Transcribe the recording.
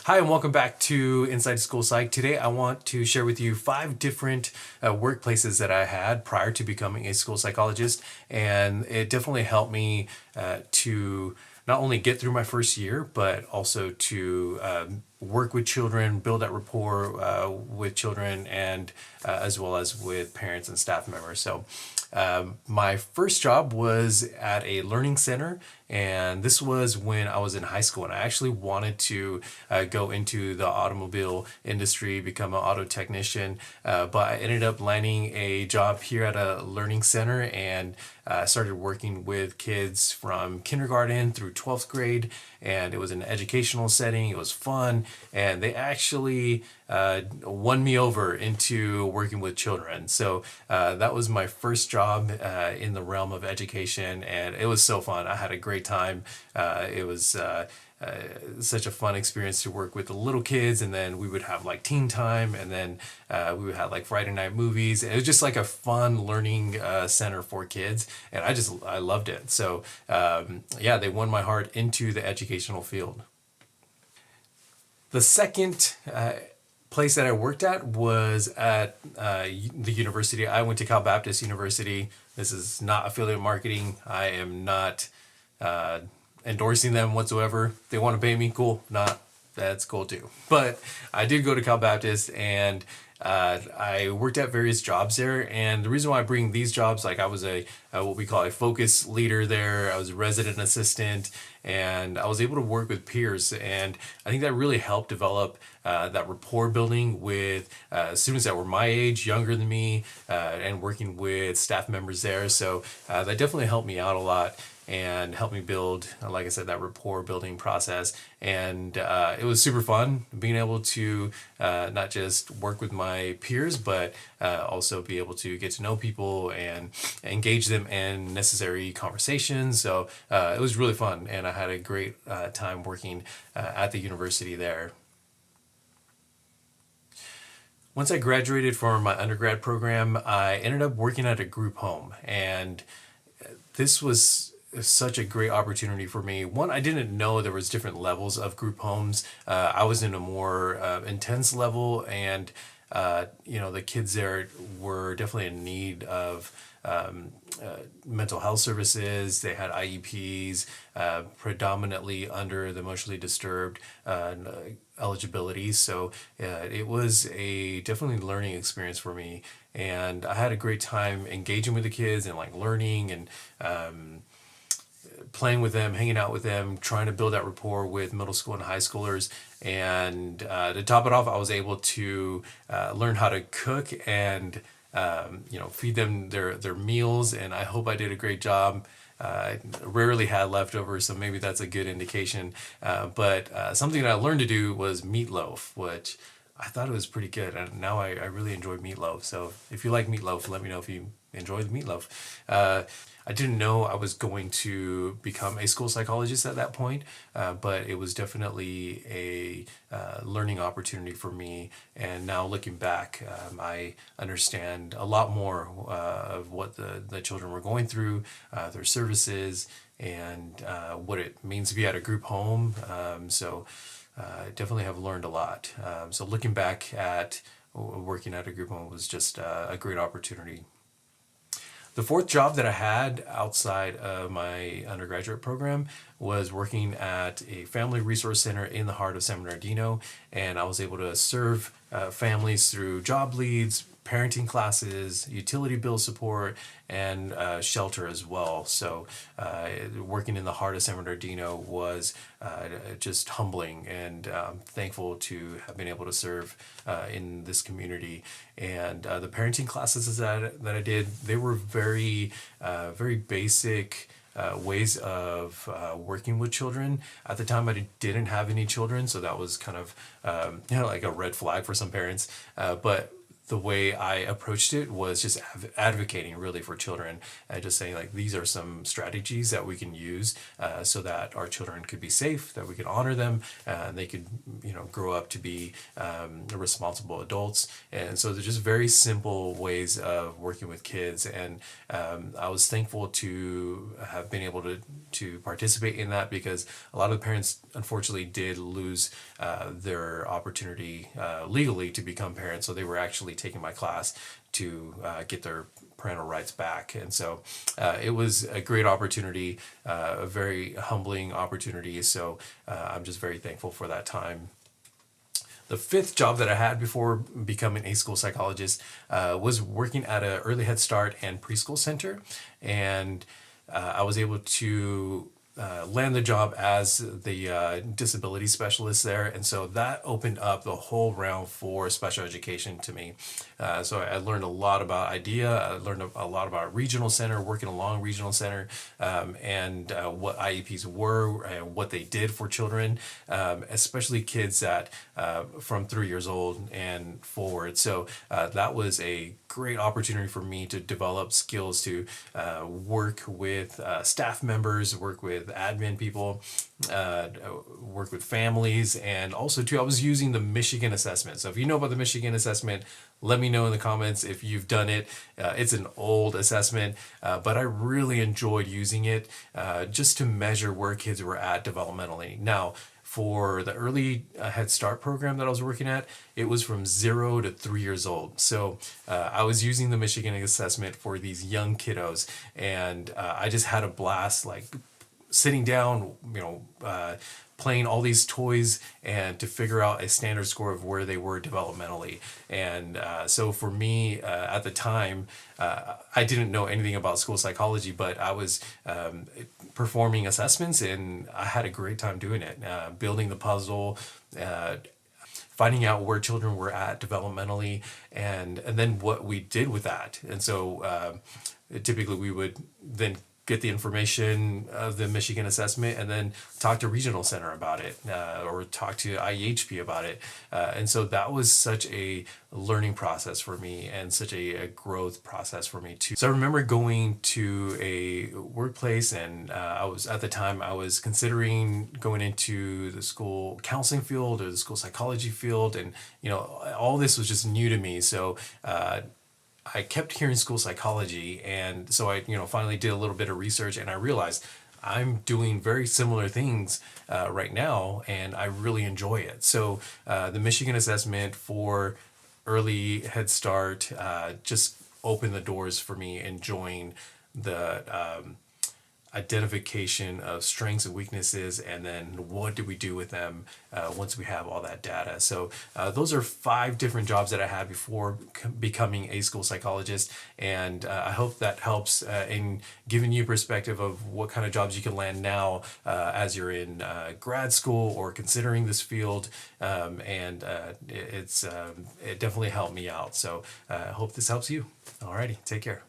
Hi, and welcome back to Inside School Psych. Today, I want to share with you 5 different workplaces that I had prior to becoming a school psychologist, and it definitely helped me to not only get through my first year, but also to work with children, build that rapport with children, and as well as with parents and staff members. So, my first job was at a learning center, and this was when I was in high school, and I actually wanted to go into the automobile industry, become an auto technician, but I ended up landing a job here at a learning center, and started working with kids from kindergarten through 12th grade, and it was an educational setting. It was fun, and they actually won me over into working with children. So that was my first job in the realm of education, and it was so fun. I had a great time. It was such a fun experience to work with the little kids, and then we would have like teen time, and then we would have like Friday night movies. It was just like a fun learning center for kids, and I loved it. So yeah, they won my heart into the educational field. The second place that I worked at was at the university. I went to Cal Baptist University. This is not affiliate marketing. I am not endorsing them whatsoever. If they want to pay me, cool. Not, that's cool too. But I did go to Cal Baptist, and I worked at various jobs there. And the reason why I bring these jobs, like I was a what we call a focus leader there. I was a resident assistant, and I was able to work with peers. And I think that really helped develop that rapport building with students that were my age, younger than me, and working with staff members there. So that definitely helped me out a lot and helped me build, like I said, that rapport building process. And it was super fun being able to not just work with my peers, but also be able to get to know people and engage them in necessary conversations. So it was really fun, and I had a great time working at the university there. Once I graduated from my undergrad program, I ended up working at a group home, and this was such a great opportunity for me. One, I didn't know there was different levels of group homes. I was in a more intense level, and the kids there were definitely in need of mental health services. They had IEPs, predominantly under the emotionally disturbed eligibility. So it was a definitely learning experience for me, and I had a great time engaging with the kids and like learning and playing with them, hanging out with them, trying to build that rapport with middle school and high schoolers. And to top it off, I was able to learn how to cook and feed them their meals. And I hope I did a great job. I rarely had leftovers, so maybe that's a good indication. But something that I learned to do was meatloaf, which I thought it was pretty good. And now I really enjoy meatloaf. So if you like meatloaf, let me know if you enjoy the meatloaf. I didn't know I was going to become a school psychologist at that point, but it was definitely a learning opportunity for me. And now looking back, I understand a lot more of what the children were going through, their services, and what it means to be at a group home. So I definitely have learned a lot. So looking back at working at a group home was just a great opportunity. The fourth job that I had outside of my undergraduate program was working at a family resource center in the heart of San Bernardino, and I was able to serve families through job leads, parenting classes, utility bill support, and shelter as well. So working in the heart of San Bernardino was just humbling, and thankful to have been able to serve in this community. And the parenting classes that I did, they were very basic ways of working with children. At the time, I didn't have any children, so that was kind of like a red flag for some parents. But the way I approached it was just advocating really for children and just saying like these are some strategies that we can use so that our children could be safe, that we could honor them, and they could grow up to be responsible adults. And so they're just very simple ways of working with kids. And I was thankful to have been able to participate in that because a lot of the parents unfortunately did lose their opportunity legally to become parents. So they were actually taking my class to get their parental rights back. And so it was a great opportunity, a very humbling opportunity. So I'm just very thankful for that time. The fifth job that I had before becoming a school psychologist was working at an early Head Start and preschool center. And I was able to land the job as the disability specialist there. And so that opened up the whole realm for special education to me. So I learned a lot about IDEA. I learned a lot about regional center, working along regional center, and what IEPs were and what they did for children, especially kids that from 3 years old and forward. So that was a great opportunity for me to develop skills to work with staff members, work with admin people, work with families, and also too, I was using the Michigan assessment. So if you know about the Michigan assessment, let me know in the comments if you've done it. It's an old assessment, but I really enjoyed using it just to measure where kids were at developmentally. Now, for the early Head Start program that I was working at, it was from 0 to 3 years old. So I was using the Michigan assessment for these young kiddos, and I just had a blast, like sitting down, playing all these toys and to figure out a standard score of where they were developmentally. And so for me at the time, I didn't know anything about school psychology, but I was performing assessments and I had a great time doing it, building the puzzle, finding out where children were at developmentally, and then what we did with that. And so typically we would then get the information of the Michigan assessment and then talk to regional center about it, or talk to IEHP about it. And so that was such a learning process for me and such a growth process for me too. So I remember going to a workplace, and I was considering going into the school counseling field or the school psychology field. And, all this was just new to me. So, I kept hearing school psychology, and so I, finally did a little bit of research, and I realized I'm doing very similar things right now, and I really enjoy it. So the Michigan assessment for early Head Start just opened the doors for me enjoying the identification of strengths and weaknesses, and then what do we do with them once we have all that data. So those are 5 different jobs that I had before becoming a school psychologist, and I hope that helps in giving you perspective of what kind of jobs you can land now as you're in grad school or considering this field, and it definitely helped me out. So I hope this helps you. Alrighty, take care.